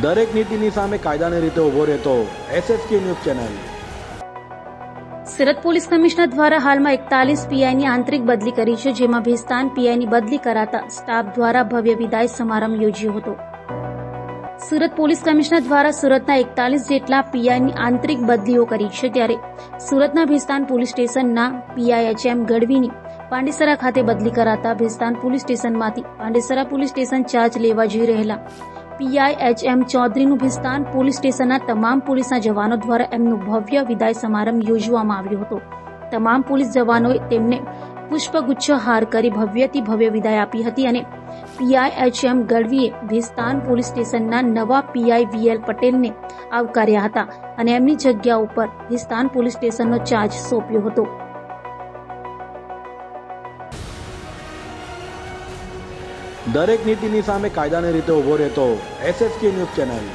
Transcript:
દરેક નીતિની સામે કાયદાની રીતે ઉભો રહેતો SSK news channel. Surat police commissioner દ્વારા હાલમાં 41 પીઆઈની આંતરિક બદલી કરી છે, જેમાં ભેસ્તાન પીઆઈની બદલી કરાતા સ્ટાફ દ્વારા ભવ્ય વિદાય સમારંભ યોજ્યો હતો। સુરત પોલીસ કમિશનર દ્વારા સુરતના 41 જેટલા પીઆઈની આંતરિક બદલીઓ કરી છે, ત્યારે સુરતના ભેસ્તાન પોલીસ સ્ટેશનના પીઆઈ HM ગઢવીની પાંડેસરા ખાતે બદલી કરાતા ભેસ્તાન પોલીસ સ્ટેશનમાંથી પાંડેસરા પોલીસ સ્ટેશન ચાર્જ લેવા જઈ રહેલા પીઆઈ HM ચૌધરીનું ભેસ્તાન પોલીસ સ્ટેશનના તમામ પોલીસના જવાનો દ્વારા એમનું ભવ્ય વિદાય સમારંભ યોજવામાં આવ્યો હતો। તમામ પોલીસ જવાનોએ તેમને પુષ્પગુચ્છ હાર કરી ભવ્યથી ભવ્ય વિદાય આપી હતી અને પીઆઈ HM ગઢવીએ ભેસ્તાન પોલીસ સ્ટેશનના નવા પીઆઈ VL પટેલને આવકાર્યા હતા અને એમની જગ્યા ઉપર ભેસ્તાન પોલીસ સ્ટેશનનો ચાર્જ સોંપ્યો હતો। દરેક નીતિની સામે કાયદાની રીતે ઉભો રહેતો SSK ન્યૂઝ ચેનલ।